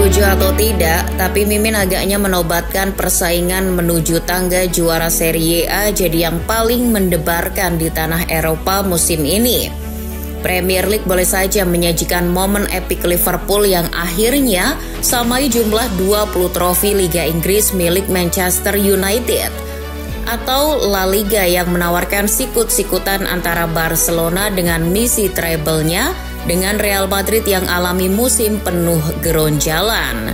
setuju atau tidak, tapi Mimin agaknya menobatkan persaingan menuju tangga juara Serie A jadi yang paling mendebarkan di tanah Eropa musim ini. Premier League boleh saja menyajikan momen epik Liverpool yang akhirnya samai jumlah 20 trofi Liga Inggris milik Manchester United. Atau La Liga yang menawarkan sikut-sikutan antara Barcelona dengan misi treble-nya dengan Real Madrid yang alami musim penuh geronjalan.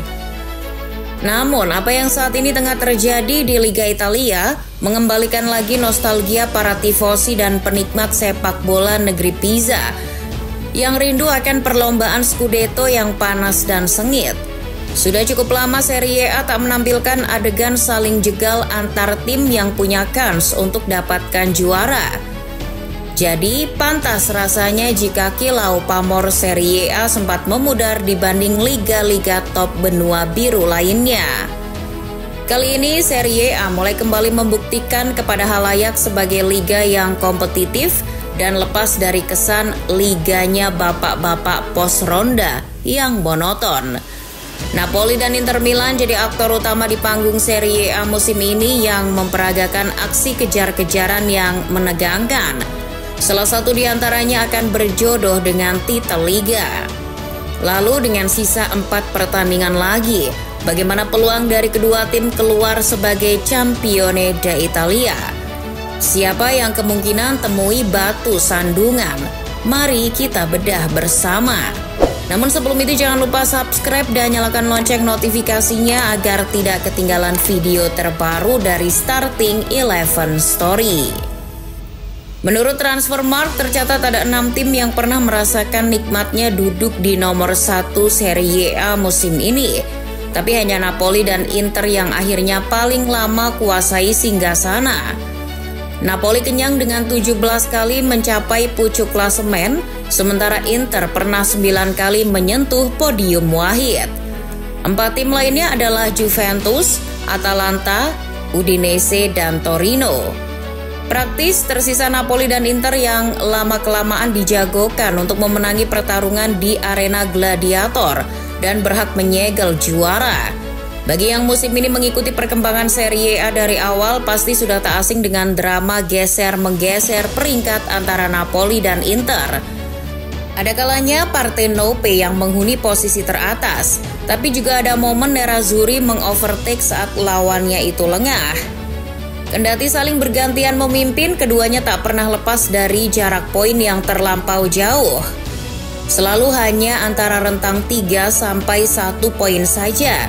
Namun, apa yang saat ini tengah terjadi di Liga Italia mengembalikan lagi nostalgia para tifosi dan penikmat sepak bola negeri Pisa yang rindu akan perlombaan Scudetto yang panas dan sengit. Sudah cukup lama Serie A tak menampilkan adegan saling jegal antar tim yang punya kans untuk dapatkan juara. Jadi, pantas rasanya jika kilau pamor Serie A sempat memudar dibanding liga-liga top benua biru lainnya. Kali ini Serie A mulai kembali membuktikan kepada halayak sebagai liga yang kompetitif dan lepas dari kesan liganya bapak-bapak pos ronda yang monoton. Napoli dan Inter Milan jadi aktor utama di panggung Serie A musim ini yang memperagakan aksi kejar-kejaran yang menegangkan. Salah satu di antaranya akan berjodoh dengan titel Liga. Lalu dengan sisa 4 pertandingan lagi, bagaimana peluang dari kedua tim keluar sebagai Campione d'Italia? Siapa yang kemungkinan temui batu sandungan? Mari kita bedah bersama. Namun sebelum itu jangan lupa subscribe dan nyalakan lonceng notifikasinya agar tidak ketinggalan video terbaru dari Starting 11 Story. Menurut Transfermarkt tercatat ada 6 tim yang pernah merasakan nikmatnya duduk di nomor 1 Serie A musim ini. Tapi hanya Napoli dan Inter yang akhirnya paling lama kuasai singgasana. Napoli kenyang dengan 17 kali mencapai pucuk klasemen, sementara Inter pernah 9 kali menyentuh podium wahid. 4 tim lainnya adalah Juventus, Atalanta, Udinese, dan Torino. Praktis tersisa Napoli dan Inter yang lama-kelamaan dijagokan untuk memenangi pertarungan di arena gladiator dan berhak menyegel juara. Bagi yang musim ini mengikuti perkembangan Serie A dari awal pasti sudah tak asing dengan drama geser-menggeser peringkat antara Napoli dan Inter. Ada kalanya Partenope yang menghuni posisi teratas, tapi juga ada momen Nerazzurri mengovertake saat lawannya itu lengah. Kendati saling bergantian memimpin, keduanya tak pernah lepas dari jarak poin yang terlampau jauh. Selalu hanya antara rentang 3 sampai 1 poin saja.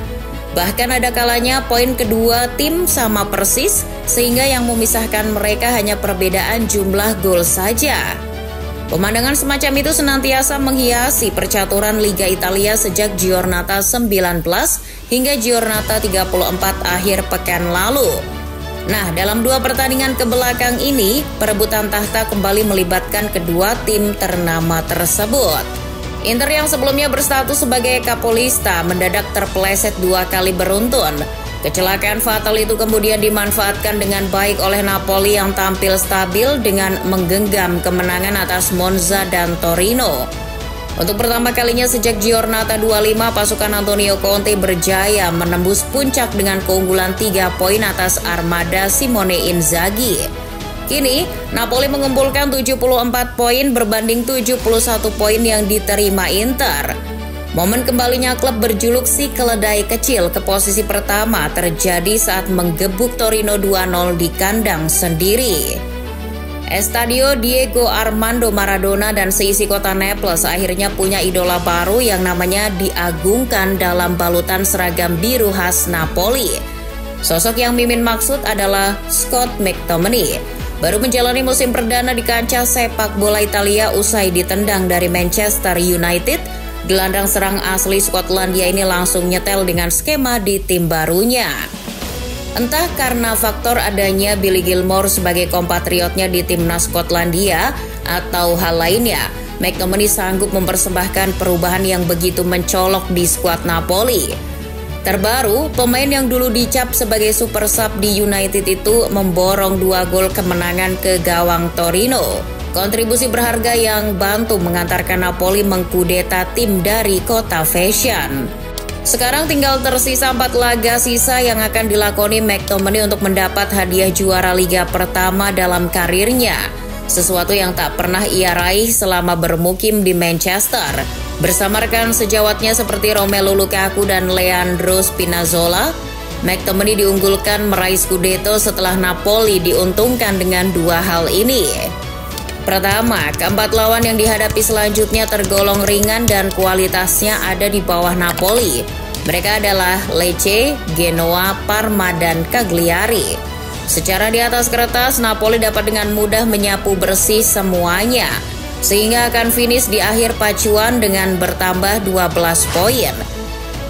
Bahkan ada kalanya poin kedua tim sama persis, sehingga yang memisahkan mereka hanya perbedaan jumlah gol saja. Pemandangan semacam itu senantiasa menghiasi percaturan Liga Italia sejak Giornata 19 hingga Giornata 34 akhir pekan lalu. Nah, dalam 2 pertandingan kebelakang ini, perebutan tahta kembali melibatkan kedua tim ternama tersebut. Inter yang sebelumnya berstatus sebagai kapolista mendadak terpeleset 2 kali beruntun. Kecelakaan fatal itu kemudian dimanfaatkan dengan baik oleh Napoli yang tampil stabil dengan menggenggam kemenangan atas Monza dan Torino. Untuk pertama kalinya sejak Giornata 25, pasukan Antonio Conte berjaya menembus puncak dengan keunggulan 3 poin atas armada Simone Inzaghi. Kini, Napoli mengumpulkan 74 poin berbanding 71 poin yang diterima Inter. Momen kembalinya klub berjuluk si keledai kecil ke posisi pertama terjadi saat menggebuk Torino 2-0 di kandang sendiri. Estadio Diego Armando Maradona dan seisi kota Naples akhirnya punya idola baru yang namanya diagungkan dalam balutan seragam biru khas Napoli. Sosok yang Mimin maksud adalah Scott McTominay. Baru menjalani musim perdana di kancah sepak bola Italia usai ditendang dari Manchester United, gelandang serang asli Skotlandia ini langsung nyetel dengan skema di tim barunya. Entah karena faktor adanya Billy Gilmour sebagai kompatriotnya di timnas Skotlandia atau hal lainnya, McTominay sanggup mempersembahkan perubahan yang begitu mencolok di skuad Napoli. Terbaru, pemain yang dulu dicap sebagai super sub di United itu memborong 2 gol kemenangan ke gawang Torino. Kontribusi berharga yang bantu mengantarkan Napoli mengkudeta tim dari kota fashion. Sekarang tinggal tersisa 4 laga sisa yang akan dilakoni McTominay untuk mendapat hadiah juara Liga pertama dalam karirnya. Sesuatu yang tak pernah ia raih selama bermukim di Manchester. Bersama rekan sejawatnya seperti Romelu Lukaku dan Leandro Spinazzola, McTominay diunggulkan meraih Scudetto setelah Napoli diuntungkan dengan 2 hal ini. Pertama, keempat lawan yang dihadapi selanjutnya tergolong ringan dan kualitasnya ada di bawah Napoli. Mereka adalah Lecce, Genoa, Parma, dan Cagliari. Secara di atas kertas, Napoli dapat dengan mudah menyapu bersih semuanya, sehingga akan finish di akhir pacuan dengan bertambah 12 poin.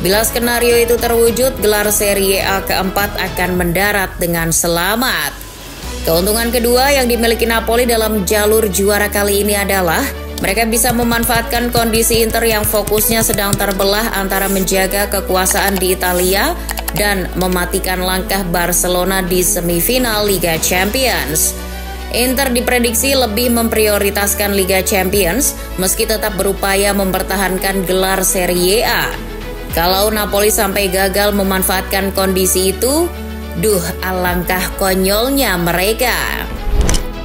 Bila skenario itu terwujud, gelar Serie A keempat akan mendarat dengan selamat. Keuntungan kedua yang dimiliki Napoli dalam jalur juara kali ini adalah mereka bisa memanfaatkan kondisi Inter yang fokusnya sedang terbelah antara menjaga kekuasaan di Italia dan mematikan langkah Barcelona di semifinal Liga Champions. Inter diprediksi lebih memprioritaskan Liga Champions meski tetap berupaya mempertahankan gelar Serie A. Kalau Napoli sampai gagal memanfaatkan kondisi itu, alangkah konyolnya mereka.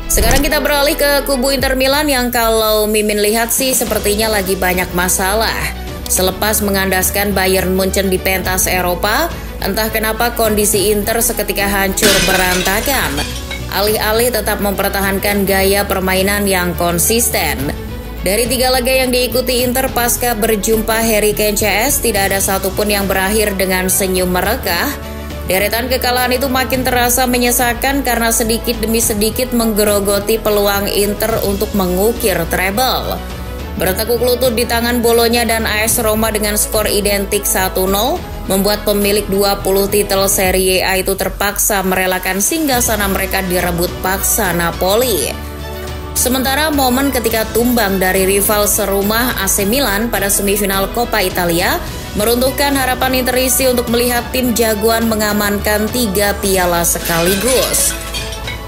Sekarang kita beralih ke kubu Inter Milan yang kalau Mimin lihat sih sepertinya lagi banyak masalah. Selepas mengandaskan Bayern Munchen di pentas Eropa, entah kenapa kondisi Inter seketika hancur berantakan. Alih-alih tetap mempertahankan gaya permainan yang konsisten. Dari 3 laga yang diikuti Inter pasca berjumpa Harry Kane CS, tidak ada satupun yang berakhir dengan senyum merekah. Deretan kekalahan itu makin terasa menyesakan karena sedikit demi sedikit menggerogoti peluang Inter untuk mengukir treble. Bertekuk lutut di tangan Bolonya dan AS Roma dengan skor identik 1-0, membuat pemilik 20 titel Serie A itu terpaksa merelakan singgasana mereka direbut paksa Napoli. Sementara momen ketika tumbang dari rival serumah AC Milan pada semifinal Coppa Italia meruntuhkan harapan Interisi untuk melihat tim jagoan mengamankan 3 piala sekaligus.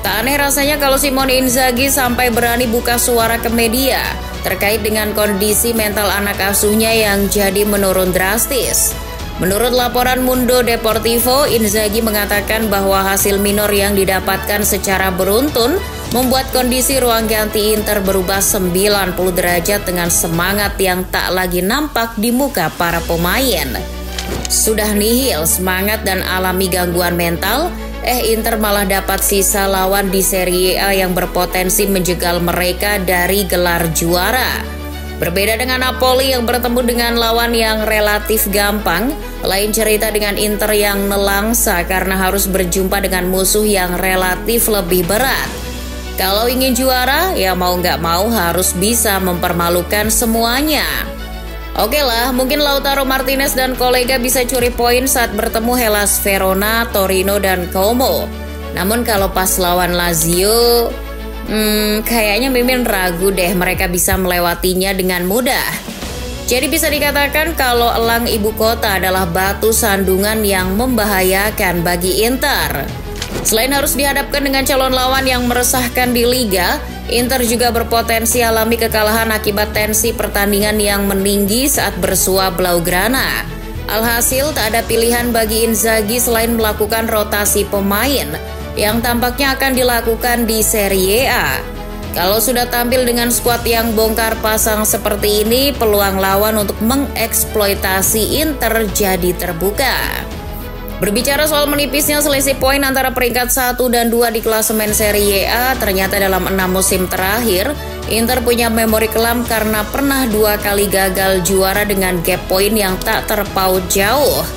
Tak aneh rasanya kalau Simone Inzaghi sampai berani buka suara ke media terkait dengan kondisi mental anak asuhnya yang jadi menurun drastis. Menurut laporan Mundo Deportivo, Inzaghi mengatakan bahwa hasil minor yang didapatkan secara beruntun membuat kondisi ruang ganti Inter berubah 90 derajat dengan semangat yang tak lagi nampak di muka para pemain. Sudah nihil semangat dan alami gangguan mental, Inter malah dapat sisa lawan di Serie A yang berpotensi menjegal mereka dari gelar juara. Berbeda dengan Napoli yang bertemu dengan lawan yang relatif gampang, lain cerita dengan Inter yang nelangsa karena harus berjumpa dengan musuh yang relatif lebih berat. Kalau ingin juara, ya mau nggak mau harus bisa mempermalukan semuanya. Oke lah, mungkin Lautaro Martinez dan kolega bisa curi poin saat bertemu Hellas Verona, Torino, dan Como. Namun kalau pas lawan Lazio, kayaknya Mimin ragu deh mereka bisa melewatinya dengan mudah. Jadi bisa dikatakan kalau elang ibu kota adalah batu sandungan yang membahayakan bagi Inter. Selain harus dihadapkan dengan calon lawan yang meresahkan di Liga, Inter juga berpotensi alami kekalahan akibat tensi pertandingan yang meninggi saat bersua Blaugrana. Alhasil tak ada pilihan bagi Inzaghi selain melakukan rotasi pemain yang tampaknya akan dilakukan di Serie A. Kalau sudah tampil dengan skuad yang bongkar pasang seperti ini, peluang lawan untuk mengeksploitasi Inter jadi terbuka. Berbicara soal menipisnya selisih poin antara peringkat 1 dan 2 di klasemen Serie A, ternyata dalam 6 musim terakhir, Inter punya memori kelam karena pernah 2 kali gagal juara dengan gap poin yang tak terpaut jauh.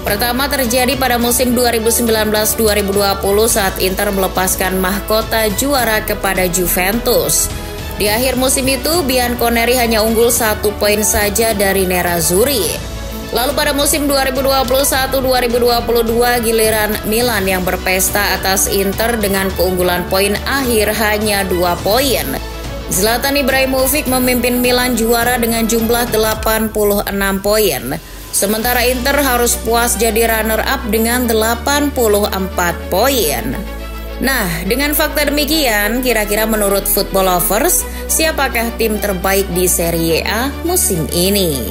Pertama terjadi pada musim 2019-2020 saat Inter melepaskan mahkota juara kepada Juventus. Di akhir musim itu, Bianconeri hanya unggul 1 poin saja dari Nerazzurri. Lalu pada musim 2021-2022 giliran Milan yang berpesta atas Inter dengan keunggulan poin akhir hanya 2 poin. Zlatan Ibrahimovic memimpin Milan juara dengan jumlah 86 poin. Sementara Inter harus puas jadi runner-up dengan 84 poin. Nah, dengan fakta demikian, kira-kira menurut Football Lovers, siapakah tim terbaik di Serie A musim ini?